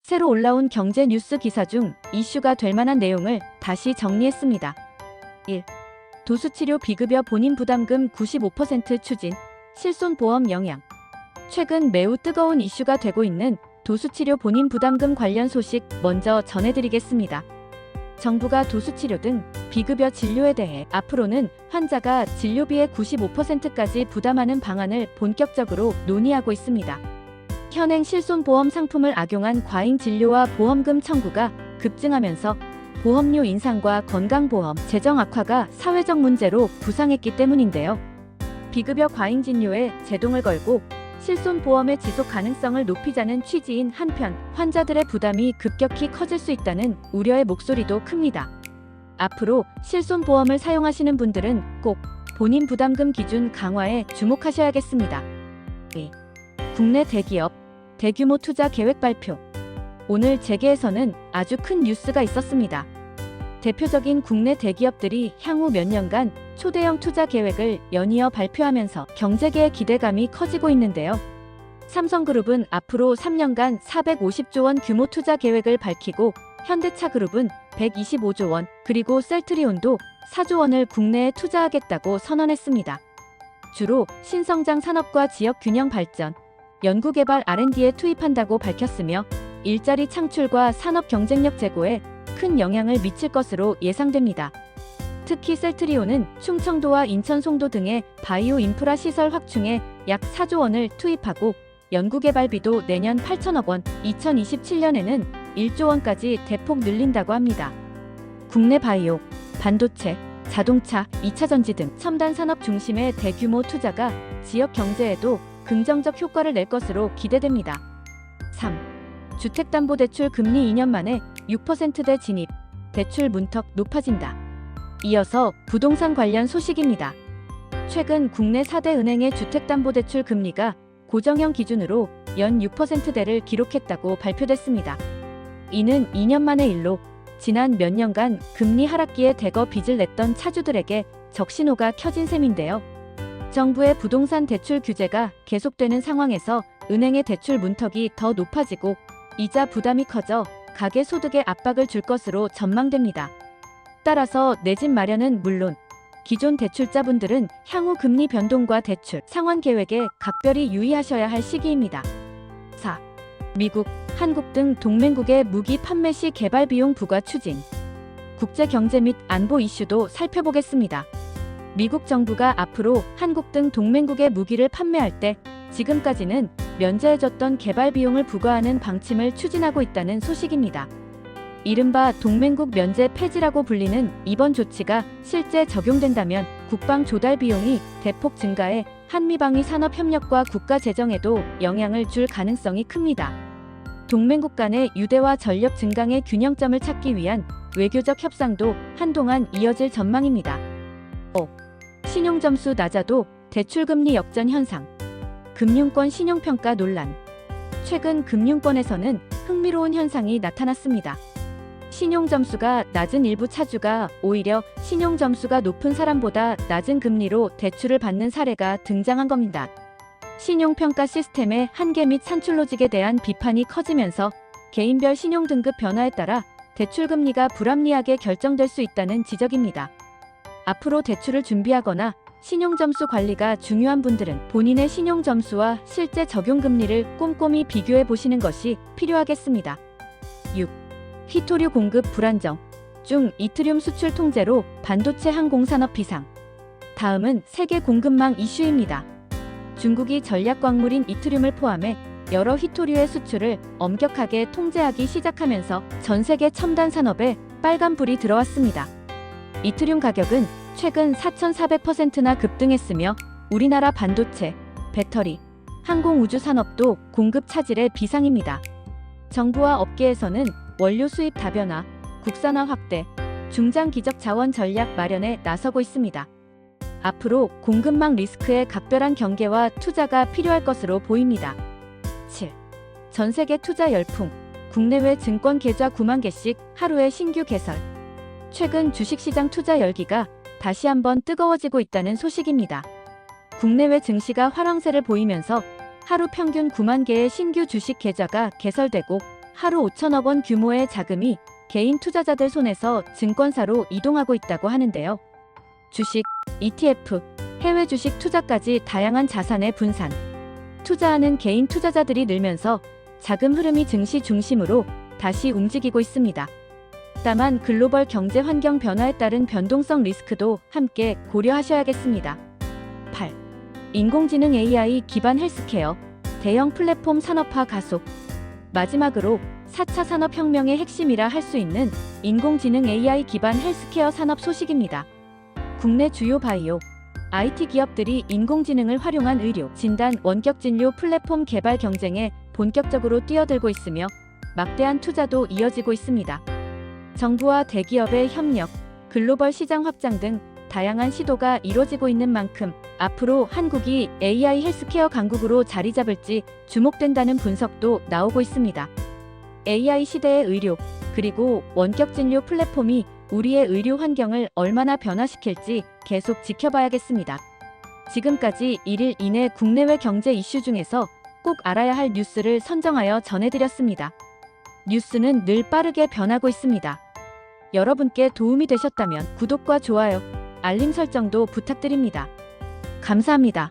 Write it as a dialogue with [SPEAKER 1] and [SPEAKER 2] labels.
[SPEAKER 1] 새로 올라온 경제 뉴스 기사 중 이슈가 될 만한 내용을 다시 정리했습니다. 1. 도수치료 비급여 본인 부담금 95% 추진, 실손보험 영향. 최근 매우 뜨거운 이슈가 되고 있는 도수치료 본인 부담금 관련 소식 먼저 전해드리겠습니다. 정부가 도수치료 등 비급여 진료에 대해 앞으로는 환자가 진료비의 95%까지 부담하는 방안을 본격적으로 논의하고 있습니다. 현행 실손보험 상품을 악용한 과잉 진료와 보험금 청구가 급증하면서 보험료 인상과 건강보험 재정 악화가 사회적 문제로 부상했기 때문인데요. 비급여 과잉 진료에 제동을 걸고 실손보험의 지속 가능성을 높이자는 취지인 한편 환자들의 부담이 급격히 커질 수 있다는 우려의 목소리도 큽니다. 앞으로 실손보험을 사용하시는 분들은 꼭 본인 부담금 기준 강화에 주목하셔야겠습니다. 2. 국내 대기업 대규모 투자 계획 발표. 오늘 재계에서는 아주 큰 뉴스가 있었습니다. 대표적인 국내 대기업들이 향후 몇 년간 초대형 투자 계획을 연이어 발표하면서 경제계의 기대감이 커지고 있는데요. 삼성그룹은 앞으로 3년간 450조 원 규모 투자 계획을 밝히고 현대차그룹은 125조 원, 그리고 셀트리온도 4조 원을 국내에 투자하겠다고 선언했습니다. 주로 신성장 산업과 지역 균형 발전, 연구개발 R&D에 투입한다고 밝혔으며 일자리 창출과 산업 경쟁력 제고에 큰 영향을 미칠 것으로 예상됩니다. 특히 셀트리온은 충청도와 인천 송도 등의 바이오 인프라 시설 확충에 약 4조 원을 투입하고 연구개발비도 내년 8천억 원, 2027년에는 1조 원까지 대폭 늘린다고 합니다. 국내 바이오, 반도체, 자동차, 2차 전지 등 첨단 산업 중심의 대규모 투자가 지역 경제에도 긍정적 효과를 낼 것으로 기대됩니다. 3. 주택담보대출 금리 2년 만에 6%대 진입, 대출 문턱 높아진다. 이어서 부동산 관련 소식입니다. 최근 국내 4대 은행의 주택담보대출 금리가 고정형 기준으로 연 6%대를 기록했다고 발표됐습니다. 이는 2년 만의 일로 지난 몇 년간 금리 하락기에 대거 빚을 냈던 차주들에게 적신호가 켜진 셈인데요. 정부의 부동산 대출 규제가 계속되는 상황에서 은행의 대출 문턱이 더 높아지고 이자 부담이 커져 가계 소득에 압박을 줄 것으로 전망됩니다. 따라서 내 집 마련은 물론 기존 대출자분들은 향후 금리 변동과 대출 상환 계획에 각별히 유의하셔야 할 시기입니다. 4. 미국, 한국 등 동맹국의 무기 판매 시 개발 비용 부과 추진. 국제 경제 및 안보 이슈도 살펴보겠습니다. 미국 정부가 앞으로 한국 등 동맹국의 무기를 판매할 때 지금까지는 면제해줬던 개발 비용을 부과하는 방침을 추진하고 있다는 소식입니다. 이른바 동맹국 면제 폐지라고 불리는 이번 조치가 실제 적용된다면 국방 조달 비용이 대폭 증가해 한미방위 산업 협력과 국가 재정에도 영향을 줄 가능성이 큽니다. 동맹국 간의 유대와 전력 증강의 균형점을 찾기 위한 외교적 협상도 한동안 이어질 전망입니다. 5. 신용점수 낮아도 대출금리 역전 현상. 금융권 신용평가 논란. 최근 금융권에서는 흥미로운 현상이 나타났습니다. 신용점수가 낮은 일부 차주가 오히려 신용점수가 높은 사람보다 낮은 금리로 대출을 받는 사례가 등장한 겁니다. 신용평가 시스템의 한계 및 산출 로직에 대한 비판이 커지면서 개인별 신용등급 변화에 따라 대출금리가 불합리하게 결정될 수 있다는 지적입니다. 앞으로 대출을 준비하거나 신용점수 관리가 중요한 분들은 본인의 신용점수와 실제 적용금리를 꼼꼼히 비교해 보시는 것이 필요하겠습니다. 6. 히토류 공급 불안정 중 이트륨 수출 통제로 반도체 항공산업 비상. 다음은 세계 공급망 이슈입니다. 중국이 전략 광물인 이트륨을 포함해 여러 히토류의 수출을 엄격하게 통제하기 시작하면서 전 세계 첨단 산업에 빨간불이 들어왔습니다. 이트륨 가격은 최근 4,400%나 급등했으며 우리나라 반도체, 배터리, 항공우주 산업도 공급 차질의 비상입니다. 정부와 업계에서는 원료 수입 다변화, 국산화 확대, 중장기적 자원 전략 마련에 나서고 있습니다. 앞으로 공급망 리스크의 각별한 경계와 투자가 필요할 것으로 보입니다. 7. 전 세계 투자 열풍, 국내외 증권 계좌 9만 개씩 하루에 신규 개설. 최근 주식시장 투자 열기가 다시 한번 뜨거워지고 있다는 소식입니다. 국내외 증시가 활황세를 보이면서 하루 평균 9만 개의 신규 주식 계좌가 개설되고 하루 5천억 원 규모의 자금이 개인 투자자들 손에서 증권사로 이동하고 있다고 하는데요. 주식, ETF, 해외 주식 투자까지 다양한 자산의 분산. 투자하는 개인 투자자들이 늘면서 자금 흐름이 증시 중심으로 다시 움직이고 있습니다. 다만 글로벌 경제 환경 변화에 따른 변동성 리스크도 함께 고려하셔야겠습니다. 8. 인공지능 AI 기반 헬스케어, 대형 플랫폼 산업화 가속. 마지막으로 4차 산업혁명의 핵심이라 할 수 있는 인공지능 AI 기반 헬스케어 산업 소식입니다. 국내 주요 바이오, IT 기업들이 인공지능을 활용한 의료, 진단, 원격 진료 플랫폼 개발 경쟁에 본격적으로 뛰어들고 있으며 막대한 투자도 이어지고 있습니다. 정부와 대기업의 협력, 글로벌 시장 확장 등 다양한 시도가 이뤄지고 있는 만큼 앞으로 한국이 AI 헬스케어 강국으로 자리 잡을지 주목된다는 분석도 나오고 있습니다. AI 시대의 의료, 그리고 원격 진료 플랫폼이 우리의 의료 환경을 얼마나 변화시킬지 계속 지켜봐야겠습니다. 지금까지 1일 이내 국내외 경제 이슈 중에서 꼭 알아야 할 뉴스를 선정하여 전해드렸습니다. 뉴스는 늘 빠르게 변하고 있습니다. 여러분께 도움이 되셨다면 구독과 좋아요, 알림 설정도 부탁드립니다. 감사합니다.